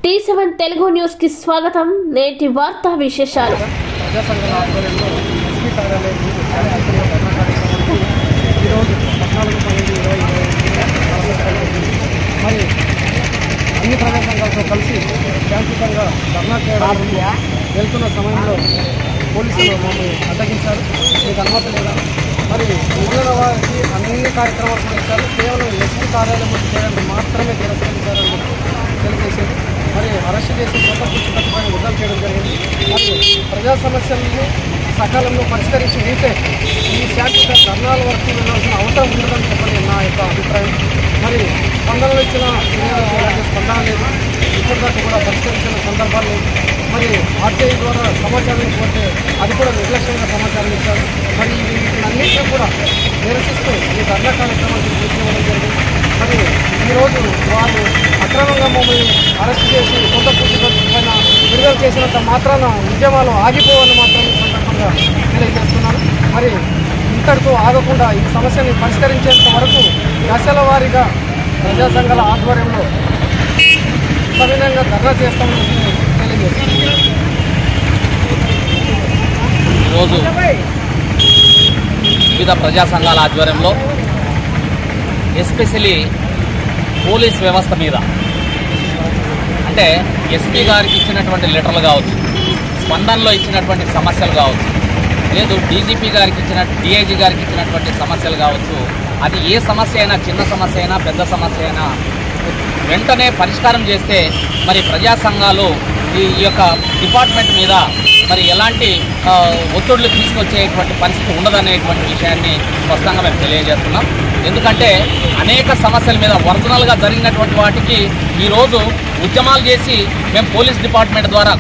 T7 Telugu news కి స్వాగతం. నేటి వార్తా విశేషాలు. ప్రజా సంఘాల ఆధ్వర్యంలో ఎస్పీ కార్యాలయం ఈరోజు 14/12/2020 మరి అన్ని ప్రజా సంఘాలతో కలిసి శాంతియుతంగా ధర్నా చేయడానికి వెళ్తున్న సమయంలో పోలీసులు మమ్మల్ని అడ్డగించారు. మీకు అనుమతి లేదా? మరి మిగిలిన వారికి అన్ని కార్యక్రమాలు చేశారు. కేవలం ఎస్పీ కార్యాలయం చేయడానికి మాత్రమే తిరస్కరించారని తెలియజేశారు. మరి అరెస్ట్ చేసి కొత్త పుస్తకాన్ని విడుదల చేయడం జరిగింది. మరియు ప్రజా సమస్యలను సకాలంలో పరిష్కరించి ఉంటే ఈ శాంతియుత ధర్నాల వరకు వెళ్ళాల్సిన అవసరం ఉండదని చెప్పని నా యొక్క అభిప్రాయం. మరి స్పందనలు ఇచ్చిన స్పందన లేదు, ఇప్పటిదాకా కూడా పరిష్కరించిన సందర్భాలు లేదు. మరి ఆర్టీఐ ద్వారా సమాచారం ఇవ్వకపోతే అది కూడా నిర్లక్ష్యంగా సమాచారం ఇచ్చారు. మరి వీటన్నింటినీ కూడా నిరసిస్తూ ఈ ధర్నా కార్యక్రమాన్ని తీసుకోవడం జరిగింది. మరి ఈరోజు వారు అక్రమంగా మమ్మల్ని అరెస్ట్ చేసి సొంత పుస్తకం పైన విడుదల చేసినంత మాత్రాన ఉద్యమాలు ఆగిపోవాలని మాత్రం సందర్భంగా తెలియజేస్తున్నాను. మరి ఇంతటితో ఆగకుండా ఈ సమస్యని పరిష్కరించేంత వరకు దశల వారీగా ప్రజా సంఘాల ఆధ్వర్యంలో సవినయంగా ధర్నా చేస్తామని తెలియజేస్తున్నాను. ఈరోజు వివిధ ప్రజా సంఘాల ఆధ్వర్యంలో ఎస్పెషలీ పోలీస్ వ్యవస్థ మీద అంటే ఎస్పీ గారికి ఇచ్చినటువంటి లెటర్లు కావచ్చు, స్పందనలో ఇచ్చినటువంటి సమస్యలు కావచ్చు, లేదు డీజీపీ గారికి డిఐజీ గారికి ఇచ్చినటువంటి సమస్యలు కావచ్చు, అది ఏ సమస్య అయినా, చిన్న సమస్య అయినా పెద్ద సమస్య అయినా వెంటనే పరిష్కారం చేస్తే మరి ప్రజా సంఘాలు ఈ యొక్క డిపార్ట్మెంట్ మీద మరి ఎలాంటి ఒత్తిడులు తీసుకొచ్చేటువంటి పరిస్థితి ఉండదనేటువంటి విషయాన్ని స్పష్టంగా మేము తెలియజేస్తున్నాం. ఎందుకంటే అనేక సమస్యల మీద ఒరిజినల్గా జరిగినటువంటి వాటికి ఈరోజు ఉద్యమాలు చేసి మేము పోలీస్ డిపార్ట్మెంట్ ద్వారా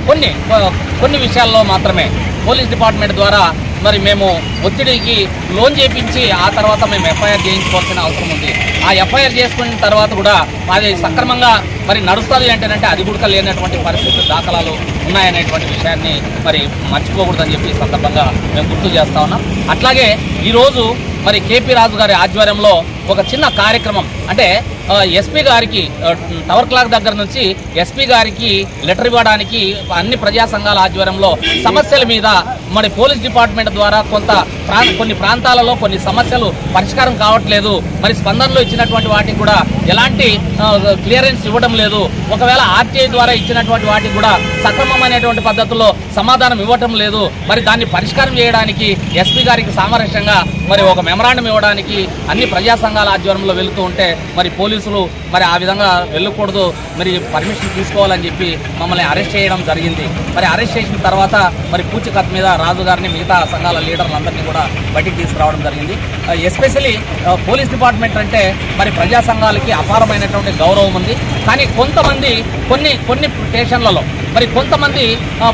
కొన్ని విషయాల్లో మాత్రమే పోలీస్ డిపార్ట్మెంట్ ద్వారా మరి మేము ఒత్తిడికి లోన్ చేయించి ఆ తర్వాత మేము ఎఫ్ఐఆర్ చేయించుకోవాల్సిన అవసరం ఉంది. ఆ ఎఫ్ఐఆర్ చేసుకున్న తర్వాత కూడా అది సక్రమంగా మరి నడుస్తుంది అంటేనంటే అది కూడా లేనటువంటి పరిస్థితి దాఖలాలు ఉన్నాయనేటువంటి విషయాన్ని మరి మర్చిపోకూడదని చెప్పి సందర్భంగా మేము గుర్తు చేస్తా ఉన్నాం. అట్లాగే ఈరోజు మరి కేపీ రాజు గారి ఆధ్వర్యంలో ఒక చిన్న కార్యక్రమం అంటే ఎస్పీ గారికి టవర్ క్లాక్ దగ్గర నుంచి ఎస్పీ గారికి లెటర్ ఇవ్వడానికి అన్ని ప్రజా సంఘాల ఆధ్వర్యంలో సమస్యల మీద మరి పోలీస్ డిపార్ట్మెంట్ ద్వారా కొన్ని ప్రాంతాలలో కొన్ని సమస్యలు పరిష్కారం కావట్లేదు. మరి స్పందనలో ఇచ్చినటువంటి వాటికి కూడా ఎలాంటి క్లియరెన్స్ ఇవ్వడం లేదు. ఒకవేళ ఆర్టీఐ ద్వారా ఇచ్చినటువంటి వాటికి కూడా సక్రమమైనటువంటి పద్ధతుల్లో సమాధానం ఇవ్వటం లేదు. మరి దాన్ని పరిష్కారం చేయడానికి ఎస్పీ గారికి సామరస్యంగా మరి ఒక మెమరాండం ఇవ్వడానికి అన్ని ప్రజా సంఘాల ఆధ్వర్యంలో వెళుతూ ఉంటే మరి పోలీసులు మరి ఆ విధంగా వెళ్ళకూడదు, మరి పర్మిషన్ తీసుకోవాలని చెప్పి మమ్మల్ని అరెస్ట్ చేయడం జరిగింది. మరి అరెస్ట్ చేసిన తర్వాత మరి పూచికత్తు మీద రాజు గారిని మిగతా సంఘాల లీడర్లందరినీ కూడా బయటికి తీసుకురావడం జరిగింది. ఎస్పెషలీ పోలీస్ డిపార్ట్మెంట్ అంటే మరి ప్రజా సంఘాలకి అపారమైనటువంటి గౌరవం ఉంది. కానీ కొంతమంది కొన్ని స్టేషన్లలో మరి కొంతమంది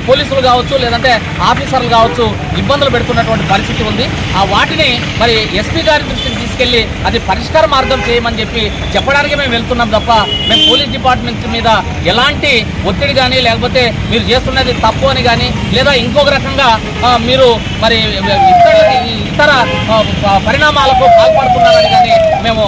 పోలీసులు కావచ్చు లేదంటే ఆఫీసర్లు కావచ్చు ఇబ్బందులు పెడుతున్నటువంటి పరిస్థితి ఉంది. ఆ వాటిని మరి ఎస్పీ గారి దృష్టికి తీసుకెళ్లి అది పరిష్కార మార్గం చేయమని చెప్పడానికి మేము వెళ్తున్నాం తప్ప మేము పోలీస్ డిపార్ట్మెంట్ మీద ఎలాంటి ఒత్తిడి కానీ లేకపోతే మీరు చేస్తున్నది తప్పు అని కానీ లేదా ఇంకొక రకంగా మీరు మరి ఇతర పరిణామాలకు పాల్పడుతున్నారని కానీ మేము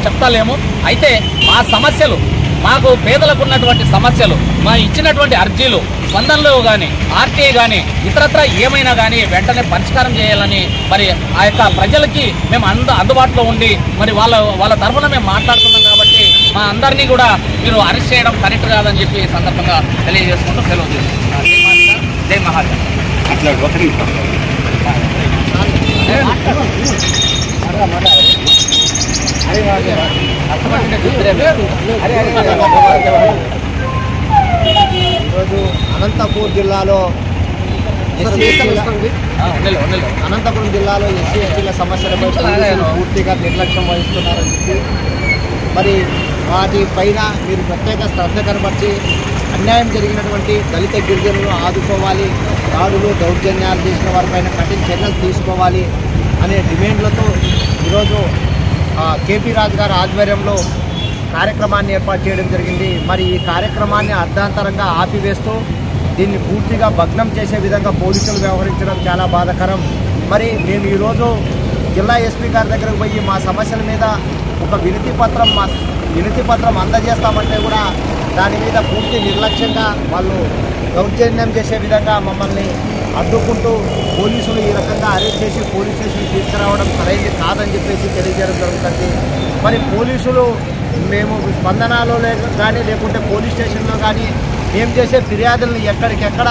చెప్తాలేము. అయితే మా సమస్యలు, మాకు పేదలకు ఉన్నటువంటి సమస్యలు, మా ఇచ్చినటువంటి అర్జీలు స్పందనలో కానీ ఆర్టీఐ కానీ ఇతరత్ర ఏమైనా కానీ వెంటనే పరిష్కారం చేయాలని మరి ఆ యొక్క ప్రజలకి మేము అందుబాటులో ఉండి మరి వాళ్ళ తరఫున మేము మాట్లాడుతున్నాం. కాబట్టి మా అందరినీ కూడా మీరు అరెస్ట్ చేయడం కరెక్ట్ కాదని చెప్పి సందర్భంగా తెలియజేసుకుంటూ సెలవు చేస్తున్నాం. జై మహారాజ్. ఈరోజు అనంతపురం జిల్లాలో అనంతపురం జిల్లాలో ఎస్సీ ఎస్టీల సమస్యలపై పూర్తిగా నిర్లక్ష్యం వహిస్తున్నారని చెప్పి మరి వాటి పైన మీరు ప్రత్యేక శ్రద్ధ కనబర్చి అన్యాయం జరిగినటువంటి దళిత గిరిజనులను ఆదుకోవాలి, దాడులు దౌర్జన్యాలు చేసిన వారిపైన కఠిన చర్యలు తీసుకోవాలి అనే డిమాండ్లతో ఈరోజు కేపీ రాజు గారి ఆధ్వర్యంలో కార్యక్రమాన్ని ఏర్పాటు చేయడం జరిగింది. మరి ఈ కార్యక్రమాన్ని అర్ధాంతరంగా ఆపివేస్తూ దీన్ని పూర్తిగా భగ్నం చేసే విధంగా పోలీసులు వ్యవహరించడం చాలా బాధాకరం. మరి మేము ఈరోజు జిల్లా ఎస్పీ గారి దగ్గరకు పోయి మా సమస్యల మీద ఒక వినతి పత్రం అందజేస్తామంటే కూడా దాని మీద పూర్తి నిర్లక్ష్యంగా వాళ్ళు దౌర్జన్యం చేసే విధంగా మమ్మల్ని అడ్డుకుంటూ పోలీసులు ఈ రకంగా అరెస్ట్ చేసి పోలీస్ స్టేషన్ తీసుకురావడం సరైనది కాదని చెప్పేసి తెలియజేయడం జరుగుతుంది. మరి పోలీసులు మేము స్పందనలో కానీ లేకుంటే పోలీస్ స్టేషన్లో కానీ మేము చేసే ఫిర్యాదులను ఎక్కడికెక్కడ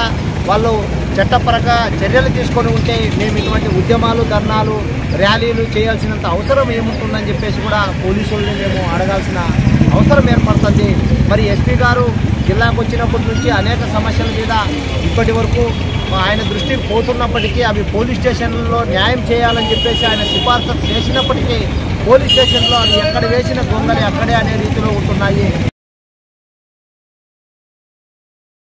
వాళ్ళు చట్టపరంగా చర్యలు తీసుకొని ఉంటే మేము ఇటువంటి ఉద్యమాలు ధర్నాలు ర్యాలీలు చేయాల్సినంత అవసరం ఏముంటుందని చెప్పేసి కూడా పోలీసుల్ని మేము అడగాల్సిన అవసరం ఏర్పడుతుంది. మరి ఎస్పీ గారు జిల్లాకు వచ్చినప్పటి నుంచి అనేక సమస్యల మీద ఇప్పటి వరకు ఆయన దృష్టికి పోతున్నప్పటికీ అవి పోలీస్ స్టేషన్లో న్యాయం చేయాలని చెప్పేసి ఆయన సిఫార్సు చేసినప్పటికీ పోలీస్ స్టేషన్లో అవి ఎక్కడ వేసిన గొంగలి అక్కడే అనే రీతిలో ఉంటున్నాయి.